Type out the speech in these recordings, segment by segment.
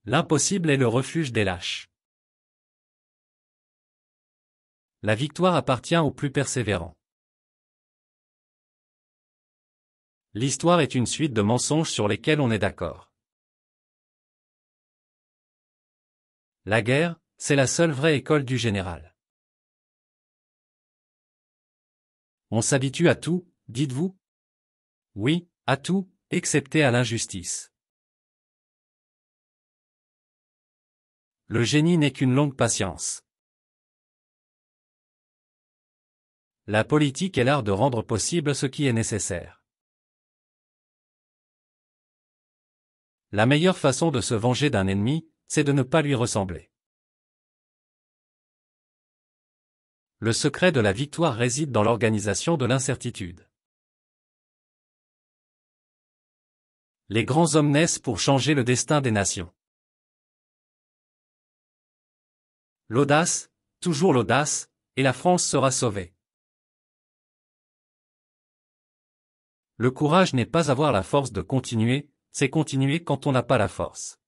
L'impossible est le refuge des lâches. La victoire appartient aux plus persévérants. L'histoire est une suite de mensonges sur lesquels on est d'accord. La guerre, c'est la seule vraie école du général. On s'habitue à tout, dites-vous? Oui, à tout, excepté à l'injustice. Le génie n'est qu'une longue patience. La politique est l'art de rendre possible ce qui est nécessaire. La meilleure façon de se venger d'un ennemi, c'est de ne pas lui ressembler. Le secret de la victoire réside dans l'organisation de l'incertitude. Les grands hommes naissent pour changer le destin des nations. L'audace, toujours l'audace, et la France sera sauvée. Le courage n'est pas avoir la force de continuer, c'est continuer quand on n'a pas la force.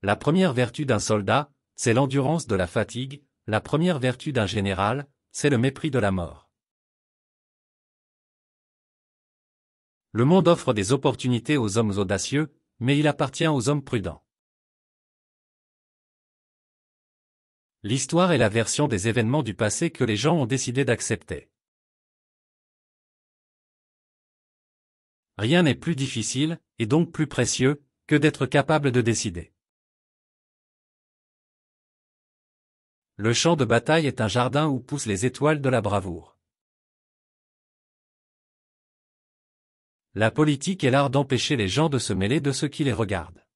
La première vertu d'un soldat, c'est l'endurance de la fatigue, la première vertu d'un général, c'est le mépris de la mort. Le monde offre des opportunités aux hommes audacieux, mais il appartient aux hommes prudents. L'histoire est la version des événements du passé que les gens ont décidé d'accepter. Rien n'est plus difficile, et donc plus précieux, que d'être capable de décider. Le champ de bataille est un jardin où poussent les étoiles de la bravoure. La politique est l'art d'empêcher les gens de se mêler de ceux qui les regardent.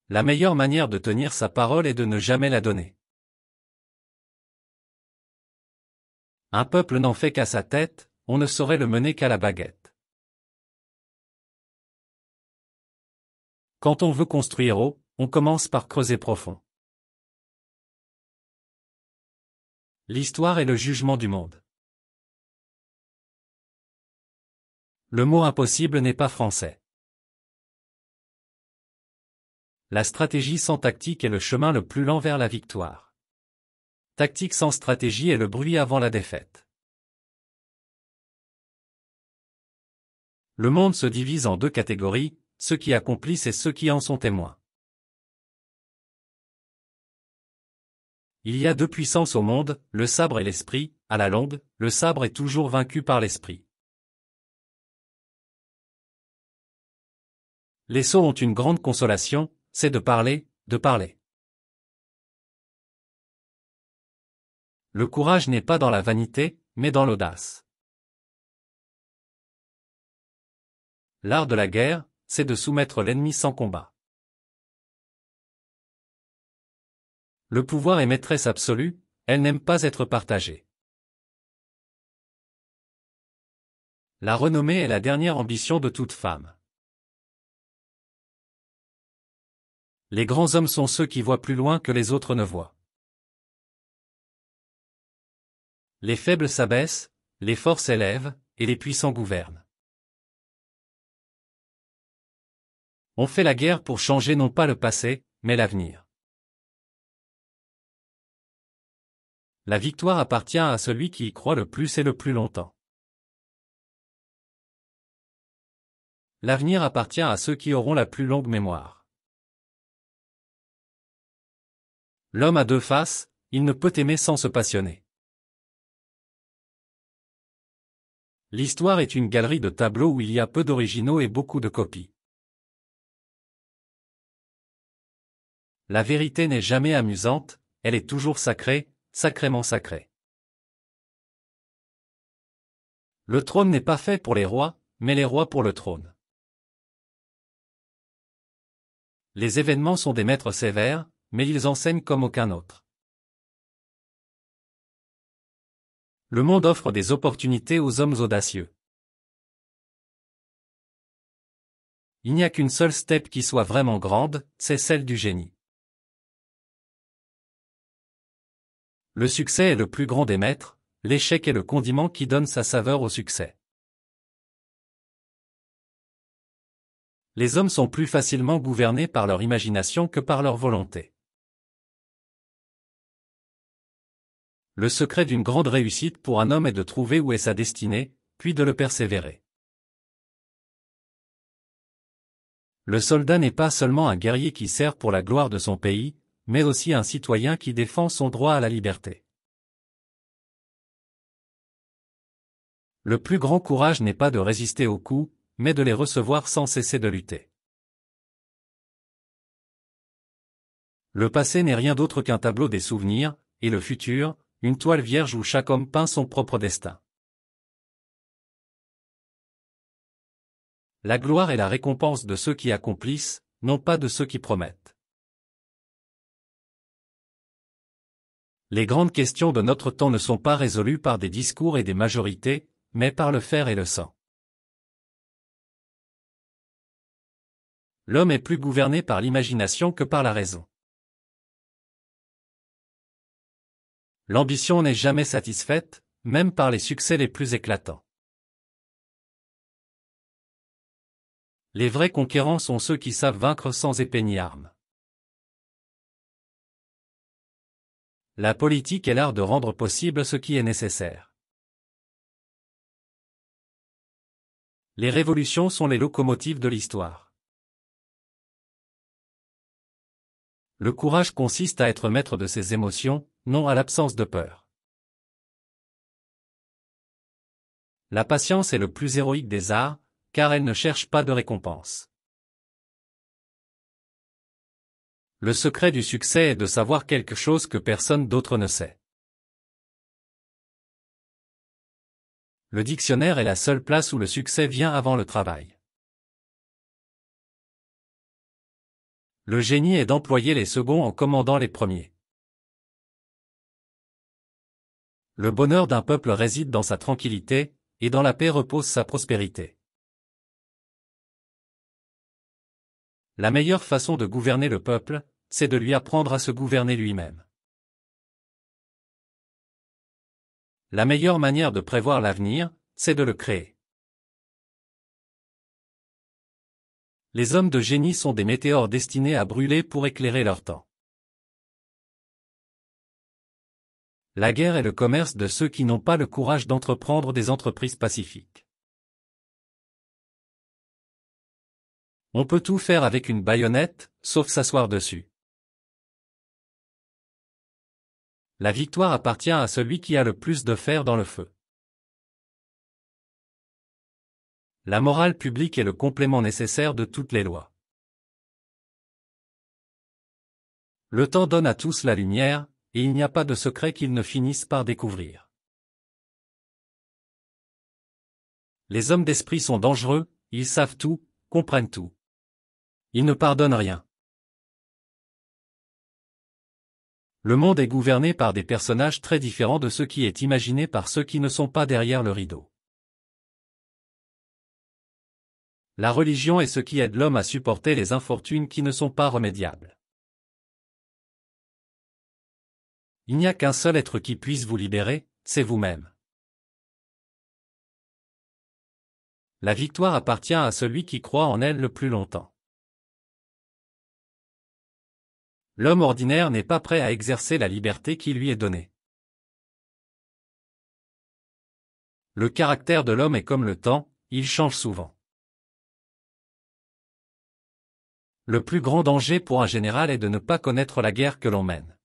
La meilleure manière de tenir sa parole est de ne jamais la donner. Un peuple n'en fait qu'à sa tête, on ne saurait le mener qu'à la baguette. Quand on veut construire haut, on commence par creuser profond. L'histoire est le jugement du monde. Le mot impossible n'est pas français. La stratégie sans tactique est le chemin le plus lent vers la victoire. Tactique sans stratégie est le bruit avant la défaite. Le monde se divise en deux catégories, ceux qui accomplissent et ceux qui en sont témoins. Il y a deux puissances au monde, le sabre et l'esprit. À la longue, le sabre est toujours vaincu par l'esprit. Les sots ont une grande consolation, c'est de parler, de parler. Le courage n'est pas dans la vanité, mais dans l'audace. L'art de la guerre, c'est de soumettre l'ennemi sans combat. Le pouvoir est maîtresse absolue, elle n'aime pas être partagée. La renommée est la dernière ambition de toute femme. Les grands hommes sont ceux qui voient plus loin que les autres ne voient. Les faibles s'abaissent, les forts s'élèvent, et les puissants gouvernent. On fait la guerre pour changer non pas le passé, mais l'avenir. La victoire appartient à celui qui y croit le plus et le plus longtemps. L'avenir appartient à ceux qui auront la plus longue mémoire. L'homme a deux faces, il ne peut aimer sans se passionner. L'histoire est une galerie de tableaux où il y a peu d'originaux et beaucoup de copies. La vérité n'est jamais amusante, elle est toujours sacrée, sacrément sacrée. Le trône n'est pas fait pour les rois, mais les rois pour le trône. Les événements sont des maîtres sévères, mais ils enseignent comme aucun autre. Le monde offre des opportunités aux hommes audacieux. Il n'y a qu'une seule steppe qui soit vraiment grande, c'est celle du génie. Le succès est le plus grand des maîtres, l'échec est le condiment qui donne sa saveur au succès. Les hommes sont plus facilement gouvernés par leur imagination que par leur volonté. Le secret d'une grande réussite pour un homme est de trouver où est sa destinée, puis de le persévérer. Le soldat n'est pas seulement un guerrier qui sert pour la gloire de son pays, mais aussi un citoyen qui défend son droit à la liberté. Le plus grand courage n'est pas de résister aux coups, mais de les recevoir sans cesser de lutter. Le passé n'est rien d'autre qu'un tableau des souvenirs, et le futur, une toile vierge où chaque homme peint son propre destin. La gloire est la récompense de ceux qui accomplissent, non pas de ceux qui promettent. Les grandes questions de notre temps ne sont pas résolues par des discours et des majorités, mais par le fer et le sang. L'homme est plus gouverné par l'imagination que par la raison. L'ambition n'est jamais satisfaite, même par les succès les plus éclatants. Les vrais conquérants sont ceux qui savent vaincre sans épée ni arme. La politique est l'art de rendre possible ce qui est nécessaire. Les révolutions sont les locomotives de l'histoire. Le courage consiste à être maître de ses émotions, non à l'absence de peur. La patience est le plus héroïque des arts, car elle ne cherche pas de récompense. Le secret du succès est de savoir quelque chose que personne d'autre ne sait. Le dictionnaire est la seule place où le succès vient avant le travail. Le génie est d'employer les seconds en commandant les premiers. Le bonheur d'un peuple réside dans sa tranquillité, et dans la paix repose sa prospérité. La meilleure façon de gouverner le peuple, c'est de lui apprendre à se gouverner lui-même. La meilleure manière de prévoir l'avenir, c'est de le créer. Les hommes de génie sont des météores destinés à brûler pour éclairer leur temps. La guerre est le commerce de ceux qui n'ont pas le courage d'entreprendre des entreprises pacifiques. On peut tout faire avec une baïonnette, sauf s'asseoir dessus. La victoire appartient à celui qui a le plus de fer dans le feu. La morale publique est le complément nécessaire de toutes les lois. Le temps donne à tous la lumière, et il n'y a pas de secret qu'ils ne finissent par découvrir. Les hommes d'esprit sont dangereux, ils savent tout, comprennent tout. Ils ne pardonnent rien. Le monde est gouverné par des personnages très différents de ce qui est imaginé par ceux qui ne sont pas derrière le rideau. La religion est ce qui aide l'homme à supporter les infortunes qui ne sont pas remédiables. Il n'y a qu'un seul être qui puisse vous libérer, c'est vous-même. La victoire appartient à celui qui croit en elle le plus longtemps. L'homme ordinaire n'est pas prêt à exercer la liberté qui lui est donnée. Le caractère de l'homme est comme le temps, il change souvent. Le plus grand danger pour un général est de ne pas connaître la guerre que l'on mène.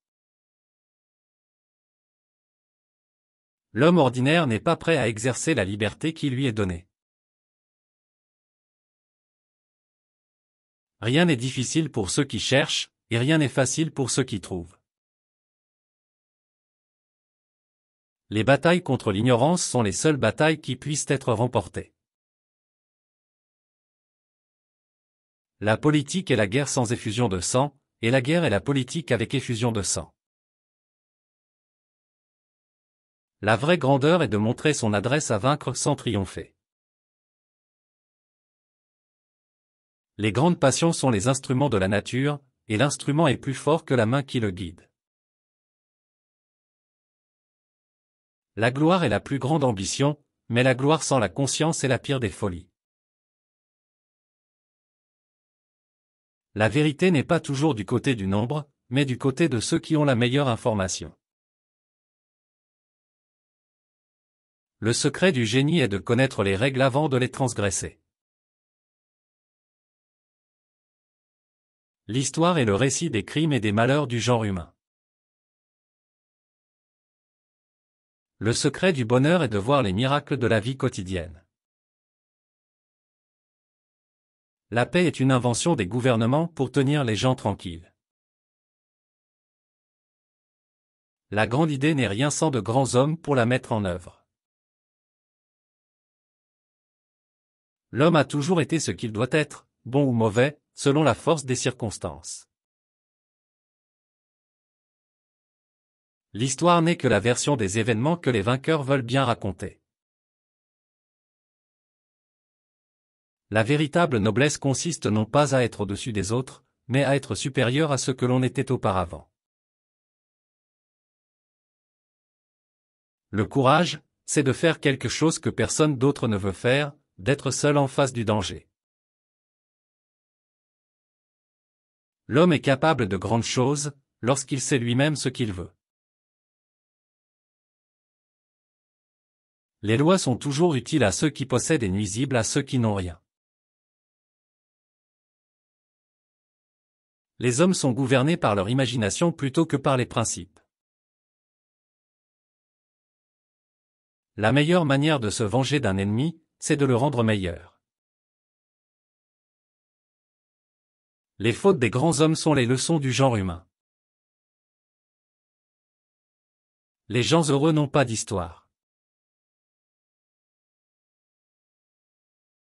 L'homme ordinaire n'est pas prêt à exercer la liberté qui lui est donnée. Rien n'est difficile pour ceux qui cherchent, et rien n'est facile pour ceux qui trouvent. Les batailles contre l'ignorance sont les seules batailles qui puissent être remportées. La politique est la guerre sans effusion de sang, et la guerre est la politique avec effusion de sang. La vraie grandeur est de montrer son adresse à vaincre sans triompher. Les grandes passions sont les instruments de la nature, et l'instrument est plus fort que la main qui le guide. La gloire est la plus grande ambition, mais la gloire sans la conscience est la pire des folies. La vérité n'est pas toujours du côté du nombre, mais du côté de ceux qui ont la meilleure information. Le secret du génie est de connaître les règles avant de les transgresser. L'histoire est le récit des crimes et des malheurs du genre humain. Le secret du bonheur est de voir les miracles de la vie quotidienne. La paix est une invention des gouvernements pour tenir les gens tranquilles. La grande idée n'est rien sans de grands hommes pour la mettre en œuvre. L'homme a toujours été ce qu'il doit être, bon ou mauvais, selon la force des circonstances. L'histoire n'est que la version des événements que les vainqueurs veulent bien raconter. La véritable noblesse consiste non pas à être au-dessus des autres, mais à être supérieur à ce que l'on était auparavant. Le courage, c'est de faire quelque chose que personne d'autre ne veut faire, d'être seul en face du danger. L'homme est capable de grandes choses, lorsqu'il sait lui-même ce qu'il veut. Les lois sont toujours utiles à ceux qui possèdent et nuisibles à ceux qui n'ont rien. Les hommes sont gouvernés par leur imagination plutôt que par les principes. La meilleure manière de se venger d'un ennemi, c'est de le rendre meilleur. Les fautes des grands hommes sont les leçons du genre humain. Les gens heureux n'ont pas d'histoire.